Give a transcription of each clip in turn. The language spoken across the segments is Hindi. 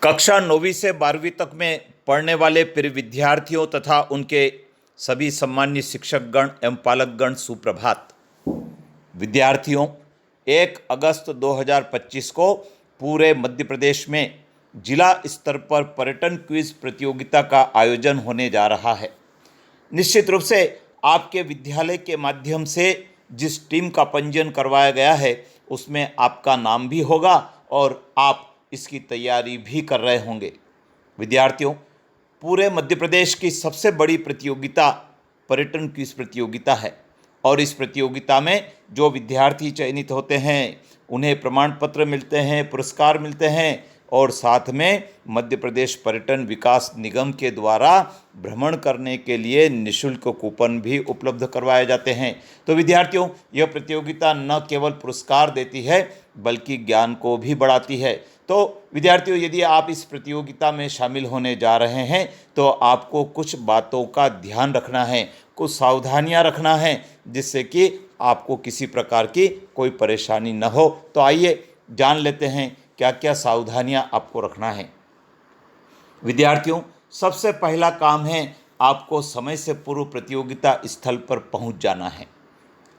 कक्षा 9वीं से 12वीं तक में पढ़ने वाले प्रिय विद्यार्थियों तथा उनके सभी सम्मान्य शिक्षकगण एवं पालकगण सुप्रभात। विद्यार्थियों, 1 अगस्त 2025 को पूरे मध्य प्रदेश में जिला स्तर पर पर्यटन क्विज प्रतियोगिता का आयोजन होने जा रहा है। निश्चित रूप से आपके विद्यालय के माध्यम से जिस टीम का पंजीयन करवाया गया है उसमें आपका नाम भी होगा और आप इसकी तैयारी भी कर रहे होंगे। विद्यार्थियों, पूरे मध्य प्रदेश की सबसे बड़ी प्रतियोगिता पर्यटन क्विज प्रतियोगिता है और इस प्रतियोगिता में जो विद्यार्थी चयनित होते हैं उन्हें प्रमाण पत्र मिलते हैं, पुरस्कार मिलते हैं और साथ में मध्य प्रदेश पर्यटन विकास निगम के द्वारा भ्रमण करने के लिए निःशुल्क कूपन भी उपलब्ध करवाए जाते हैं। तो विद्यार्थियों, यह प्रतियोगिता न केवल पुरस्कार देती है बल्कि ज्ञान को भी बढ़ाती है। तो विद्यार्थियों, यदि आप इस प्रतियोगिता में शामिल होने जा रहे हैं तो आपको कुछ बातों का ध्यान रखना है, कुछ सावधानियां रखना है जिससे कि आपको किसी प्रकार की कोई परेशानी न हो। तो आइए जान लेते हैं क्या क्या सावधानियां आपको रखना है। विद्यार्थियों, सबसे पहला काम है आपको समय से पूर्व प्रतियोगिता स्थल पर पहुंच जाना है।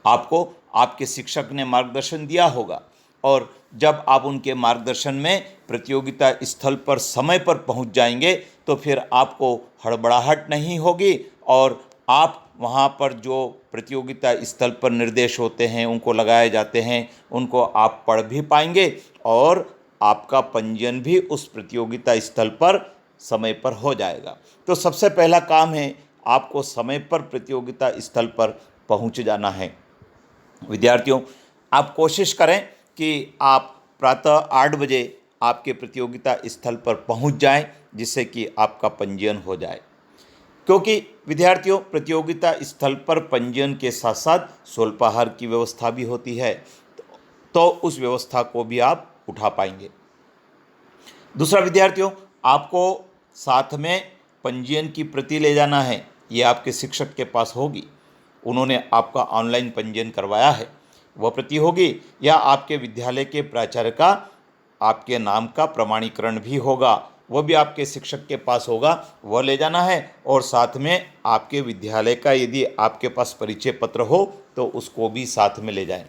आपको आपके शिक्षक ने मार्गदर्शन दिया होगा और जब आप उनके मार्गदर्शन में प्रतियोगिता स्थल पर समय पर पहुंच जाएंगे तो फिर आपको हड़बड़ाहट नहीं होगी और आप वहां पर जो प्रतियोगिता स्थल पर निर्देश होते हैं उनको लगाए जाते हैं उनको आप पढ़ भी पाएंगे और आपका पंजीयन भी उस प्रतियोगिता स्थल पर समय पर हो जाएगा। तो सबसे पहला काम है आपको समय पर प्रतियोगिता स्थल पर पहुंच जाना है। विद्यार्थियों, आप कोशिश करें कि आप प्रातः 8 बजे आपके प्रतियोगिता स्थल पर पहुंच जाएं जिससे कि आपका पंजीयन हो जाए, क्योंकि विद्यार्थियों प्रतियोगिता स्थल पर पंजीयन के साथ साथ स्वल्पाहार की व्यवस्था भी होती है, तो उस व्यवस्था को भी आप उठा पाएंगे। दूसरा विद्यार्थियों, आपको साथ में पंजीयन की प्रति ले जाना है। ये आपके शिक्षक के पास होगी, उन्होंने आपका ऑनलाइन पंजीयन करवाया है, वह प्रति होगी, या आपके विद्यालय के प्राचार्य का आपके नाम का प्रमाणीकरण भी होगा, वह भी आपके शिक्षक के पास होगा, वह ले जाना है। और साथ में आपके विद्यालय का यदि आपके पास परिचय पत्र हो तो उसको भी साथ में ले जाएं।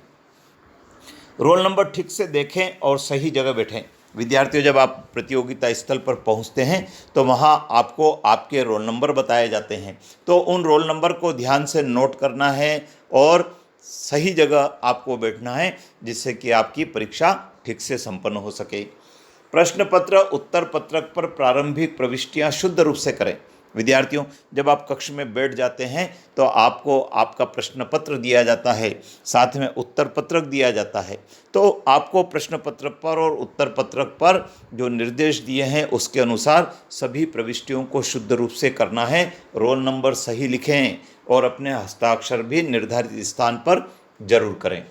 रोल नंबर ठीक से देखें और सही जगह बैठें। विद्यार्थियों, जब आप प्रतियोगिता स्थल पर पहुंचते हैं तो वहां आपको आपके रोल नंबर बताए जाते हैं, तो उन रोल नंबर को ध्यान से नोट करना है और सही जगह आपको बैठना है जिससे कि आपकी परीक्षा ठीक से संपन्न हो सके। प्रश्न पत्र उत्तर पत्रक पर प्रारंभिक प्रविष्टियां शुद्ध रूप से करें। विद्यार्थियों, जब आप कक्ष में बैठ जाते हैं तो आपको आपका प्रश्न पत्र दिया जाता है, साथ में उत्तर पत्रक दिया जाता है। तो आपको प्रश्न पत्र पर और उत्तर पत्रक पर जो निर्देश दिए हैं उसके अनुसार सभी प्रविष्टियों को शुद्ध रूप से करना है। रोल नंबर सही लिखें और अपने हस्ताक्षर भी निर्धारित स्थान पर जरूर करें।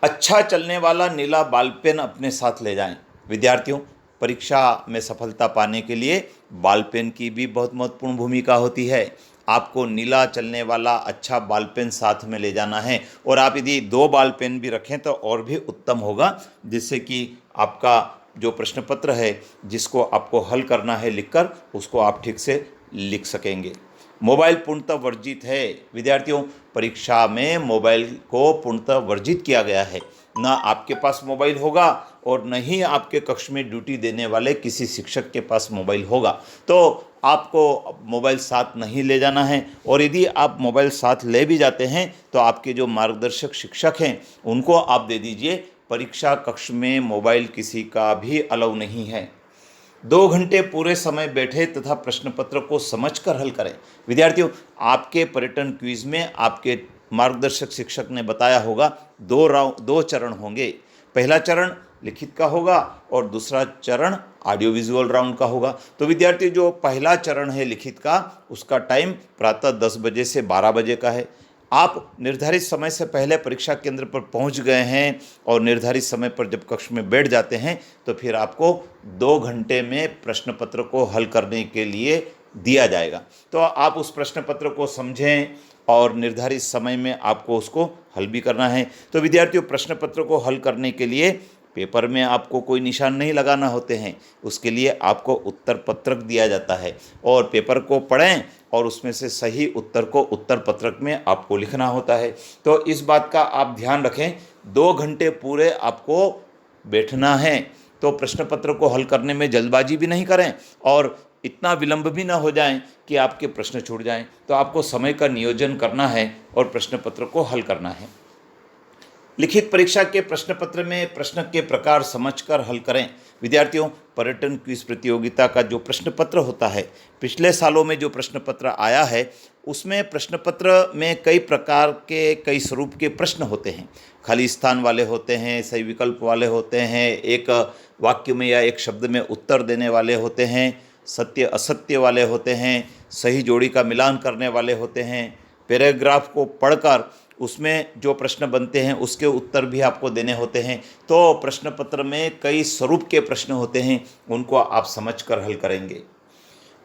अच्छा चलने वाला नीला बॉल पेन अपने साथ ले जाएं। विद्यार्थियों, परीक्षा में सफलता पाने के लिए बॉल पेन की भी बहुत महत्वपूर्ण भूमिका होती है। आपको नीला चलने वाला अच्छा बॉल पेन साथ में ले जाना है और आप यदि 2 बॉल पेन भी रखें तो और भी उत्तम होगा, जिससे कि आपका जो प्रश्न पत्र है जिसको आपको हल करना है लिखकर उसको आप ठीक से लिख सकेंगे। मोबाइल पूर्णतः वर्जित है। विद्यार्थियों, परीक्षा में मोबाइल को पूर्णतः वर्जित किया गया है। न आपके पास मोबाइल होगा और न ही आपके कक्ष में ड्यूटी देने वाले किसी शिक्षक के पास मोबाइल होगा, तो आपको मोबाइल साथ नहीं ले जाना है। और यदि आप मोबाइल साथ ले भी जाते हैं तो आपके जो मार्गदर्शक शिक्षक हैं उनको आप दे दीजिए। परीक्षा कक्ष में मोबाइल किसी का भी अलाउ नहीं है। 2 घंटे पूरे समय बैठे तथा प्रश्न पत्र को समझकर हल करें। विद्यार्थियों, आपके पर्यटन क्विज में आपके मार्गदर्शक शिक्षक ने बताया होगा 2 चरण होंगे। पहला चरण लिखित का होगा और दूसरा चरण ऑडियो विजुअल राउंड का होगा। तो विद्यार्थियों, जो पहला चरण है लिखित का उसका टाइम प्रातः 10 बजे से 12 बजे का है। आप निर्धारित समय से पहले परीक्षा केंद्र पर पहुंच गए हैं और निर्धारित समय पर जब कक्ष में बैठ जाते हैं तो फिर आपको 2 घंटे में प्रश्न पत्र को हल करने के लिए दिया जाएगा। तो आप उस प्रश्न पत्र को समझें और निर्धारित समय में आपको उसको हल भी करना है। तो विद्यार्थियों, प्रश्न पत्र को हल करने के लिए पेपर में आपको कोई निशान नहीं लगाना होते हैं, उसके लिए आपको उत्तर पत्रक दिया जाता है और पेपर को पढ़ें और उसमें से सही उत्तर को उत्तर पत्रक में आपको लिखना होता है। तो इस बात का आप ध्यान रखें, 2 घंटे पूरे आपको बैठना है। तो प्रश्न पत्र को हल करने में जल्दबाजी भी नहीं करें और इतना विलंब भी ना हो जाए कि आपके प्रश्न छूट जाएं। तो आपको समय का नियोजन करना है और प्रश्न पत्र को हल करना है। लिखित परीक्षा के प्रश्न पत्र में प्रश्न के प्रकार समझकर हल करें। विद्यार्थियों, पर्यटन क्विज प्रतियोगिता का जो प्रश्न पत्र होता है, पिछले सालों में जो प्रश्न पत्र आया है उसमें प्रश्न पत्र में कई प्रकार के, कई स्वरूप के प्रश्न होते हैं। खाली स्थान वाले होते हैं, सही विकल्प वाले होते हैं, एक वाक्य में या एक शब्द में उत्तर देने वाले होते हैं, सत्य असत्य वाले होते हैं, सही जोड़ी का मिलान करने वाले होते हैं। पैराग्राफ को पढ़कर उसमें जो प्रश्न बनते हैं उसके उत्तर भी आपको देने होते हैं। तो प्रश्न पत्र में कई स्वरूप के प्रश्न होते हैं, उनको आप समझकर हल करेंगे।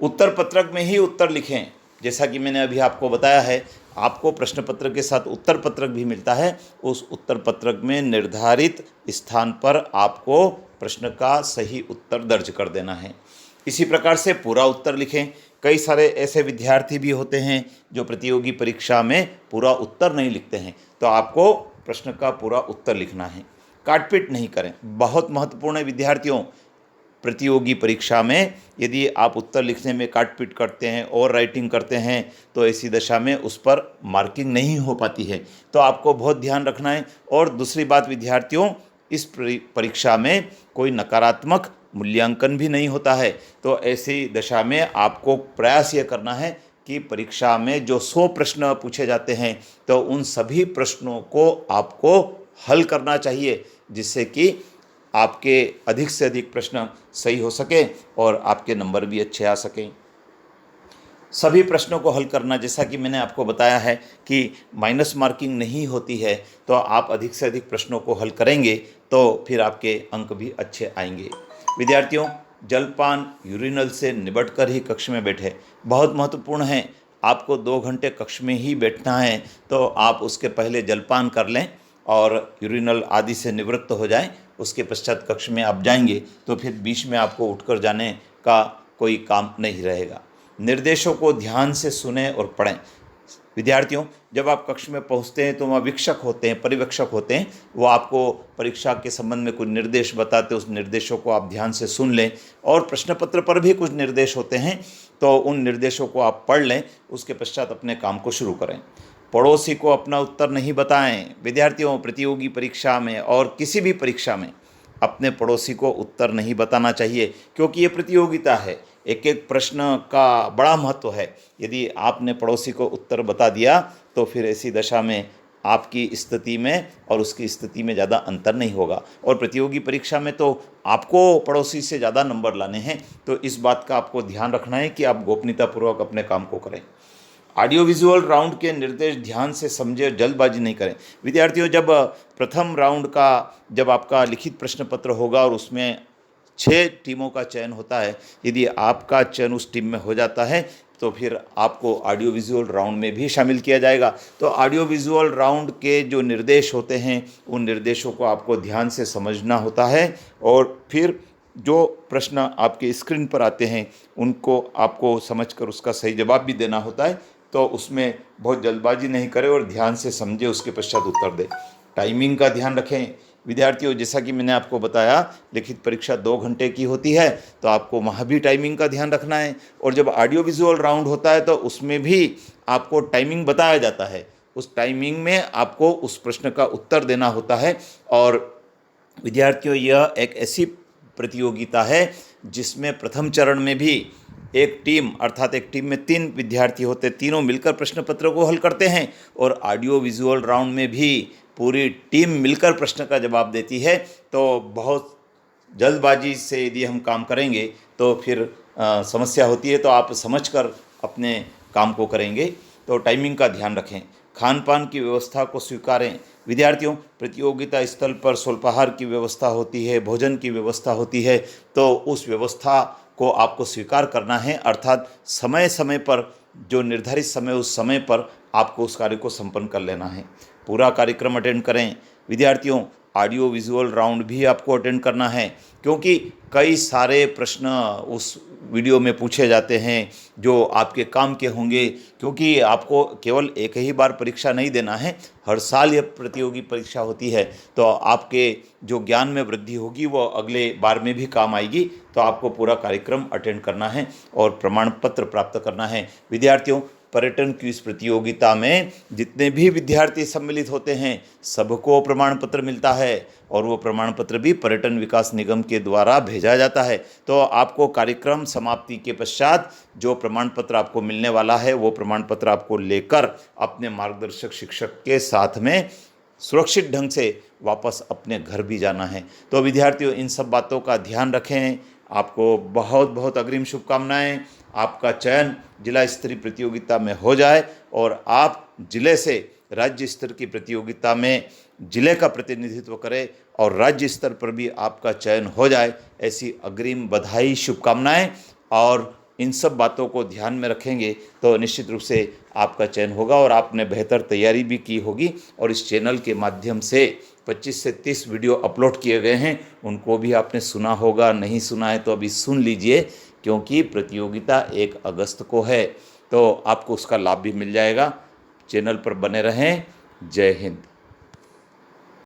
उत्तर पत्रक में ही उत्तर लिखें। जैसा कि मैंने अभी आपको बताया है, आपको प्रश्न पत्र के साथ उत्तर पत्रक भी मिलता है। उस उत्तर पत्रक में निर्धारित स्थान पर आपको प्रश्न का सही उत्तर दर्ज कर देना है। इसी प्रकार से पूरा उत्तर लिखें। कई सारे ऐसे विद्यार्थी भी होते हैं जो प्रतियोगी परीक्षा में पूरा उत्तर नहीं लिखते हैं, तो आपको प्रश्न का पूरा उत्तर लिखना है। काटपीट नहीं करें, बहुत महत्वपूर्ण है विद्यार्थियों। प्रतियोगी परीक्षा में यदि आप उत्तर लिखने में काटपीट करते हैं और राइटिंग करते हैं तो ऐसी दशा में उस पर मार्किंग नहीं हो पाती है। तो आपको बहुत ध्यान रखना है। और दूसरी बात विद्यार्थियों, इस परीक्षा में कोई नकारात्मक मूल्यांकन भी नहीं होता है। तो ऐसी दशा में आपको प्रयास ये करना है कि परीक्षा में जो 100 प्रश्न पूछे जाते हैं तो उन सभी प्रश्नों को आपको हल करना चाहिए, जिससे कि आपके अधिक से अधिक प्रश्न सही हो सके और आपके नंबर भी अच्छे आ सकें। सभी प्रश्नों को हल करना, जैसा कि मैंने आपको बताया है कि माइनस मार्किंग नहीं होती है, तो आप अधिक से अधिक प्रश्नों को हल करेंगे तो फिर आपके अंक भी अच्छे आएंगे। विद्यार्थियों, जलपान यूरिनल से निबट कर ही कक्ष में बैठे, बहुत महत्वपूर्ण है। आपको 2 घंटे कक्ष में ही बैठना है, तो आप उसके पहले जलपान कर लें और यूरिनल आदि से निवृत्त हो जाएं। उसके पश्चात कक्ष में आप जाएंगे तो फिर बीच में आपको उठकर जाने का कोई काम नहीं रहेगा। निर्देशों को ध्यान से सुने और पढ़ें। विद्यार्थियों, जब आप कक्ष में पहुंचते हैं तो वहाँ विक्षक होते हैं, पर्यवेक्षक होते हैं, वो आपको परीक्षा के संबंध में कुछ निर्देश बताते हैं। उस निर्देशों को आप ध्यान से सुन लें और प्रश्न पत्र पर भी कुछ निर्देश होते हैं, तो उन निर्देशों को आप पढ़ लें। उसके पश्चात अपने काम को शुरू करें। पड़ोसी को अपना उत्तर नहीं बताएं। विद्यार्थियों, प्रतियोगी परीक्षा में और किसी भी परीक्षा में अपने पड़ोसी को उत्तर नहीं बताना चाहिए, क्योंकि ये प्रतियोगिता है। एक एक प्रश्न का बड़ा महत्व है। यदि आपने पड़ोसी को उत्तर बता दिया तो फिर ऐसी दशा में आपकी स्थिति में और उसकी स्थिति में ज़्यादा अंतर नहीं होगा। और प्रतियोगी परीक्षा में तो आपको पड़ोसी से ज़्यादा नंबर लाने हैं, तो इस बात का आपको ध्यान रखना है कि आप गोपनीयतापूर्वक अपने काम को करें। ऑडियो विजुअल राउंड के निर्देश ध्यान से समझे, जल्दबाजी नहीं करें। विद्यार्थियों, जब प्रथम राउंड का जब आपका लिखित प्रश्न पत्र होगा और उसमें 6 टीमों का चयन होता है, यदि आपका चयन उस टीम में हो जाता है तो फिर आपको ऑडियो विजुअल राउंड में भी शामिल किया जाएगा। तो ऑडियो विजुअल राउंड के जो निर्देश होते हैं उन निर्देशों को आपको ध्यान से समझना होता है और फिर जो प्रश्न आपके स्क्रीन पर आते हैं उनको आपको समझकर उसका सही जवाब भी देना होता है। तो उसमें बहुत जल्दबाजी नहीं करें और ध्यान से समझे, उसके पश्चात उत्तर दें। टाइमिंग का ध्यान रखें। विद्यार्थियों, जैसा कि मैंने आपको बताया, लिखित परीक्षा 2 घंटे की होती है, तो आपको वहाँ भी टाइमिंग का ध्यान रखना है। और जब ऑडियो विजुअल राउंड होता है तो उसमें भी आपको टाइमिंग बताया जाता है। उस टाइमिंग में आपको उस प्रश्न का उत्तर देना होता है। और विद्यार्थियों, यह एक ऐसी प्रतियोगिता है जिसमें प्रथम चरण में भी एक टीम, अर्थात एक टीम में 3 विद्यार्थी होते, तीनों मिलकर प्रश्न पत्र को हल करते हैं। और ऑडियो विजुअल राउंड में भी पूरी टीम मिलकर प्रश्न का जवाब देती है। तो बहुत जल्दबाजी से यदि हम काम करेंगे तो फिर समस्या होती है। तो आप समझकर अपने काम को करेंगे। तो टाइमिंग का ध्यान रखें। खान पान की व्यवस्था को स्वीकारें। विद्यार्थियों, प्रतियोगिता स्थल पर स्वल्पाहार की व्यवस्था होती है, भोजन की व्यवस्था होती है, तो उस व्यवस्था को आपको स्वीकार करना है। अर्थात समय समय पर, जो निर्धारित समय, उस समय पर आपको उस कार्य को संपन्न कर लेना है। पूरा कार्यक्रम अटेंड करें। विद्यार्थियों, ऑडियो विजुअल राउंड भी आपको अटेंड करना है, क्योंकि कई सारे प्रश्न उस वीडियो में पूछे जाते हैं जो आपके काम के होंगे, क्योंकि आपको केवल एक ही बार परीक्षा नहीं देना है, हर साल यह प्रतियोगी परीक्षा होती है। तो आपके जो ज्ञान में वृद्धि होगी वो अगले बार में भी काम आएगी। तो आपको पूरा कार्यक्रम अटेंड करना है और प्रमाण पत्र प्राप्त करना है। विद्यार्थियों, पर्यटन क्विज प्रतियोगिता में जितने भी विद्यार्थी सम्मिलित होते हैं सबको प्रमाण पत्र मिलता है, और वो प्रमाण पत्र भी पर्यटन विकास निगम के द्वारा भेजा जाता है। तो आपको कार्यक्रम समाप्ति के पश्चात जो प्रमाण पत्र आपको मिलने वाला है वो प्रमाण पत्र आपको लेकर अपने मार्गदर्शक शिक्षक के साथ में सुरक्षित ढंग से वापस अपने घर भी जाना है। तो विद्यार्थियों, इन सब बातों का ध्यान रखें। आपको बहुत बहुत अग्रिम शुभकामनाएं। आपका चयन जिला स्तरीय प्रतियोगिता में हो जाए और आप जिले से राज्य स्तर की प्रतियोगिता में जिले का प्रतिनिधित्व करें और राज्य स्तर पर भी आपका चयन हो जाए, ऐसी अग्रिम बधाई, शुभकामनाएं। और इन सब बातों को ध्यान में रखेंगे तो निश्चित रूप से आपका चयन होगा और आपने बेहतर तैयारी भी की होगी। और इस चैनल के माध्यम से 25 से 30 वीडियो अपलोड किए गए हैं, उनको भी आपने सुना होगा, नहीं सुना है तो अभी सुन लीजिए, क्योंकि प्रतियोगिता 1 अगस्त को है, तो आपको उसका लाभ भी मिल जाएगा। चैनल पर बने रहें। जय हिंद।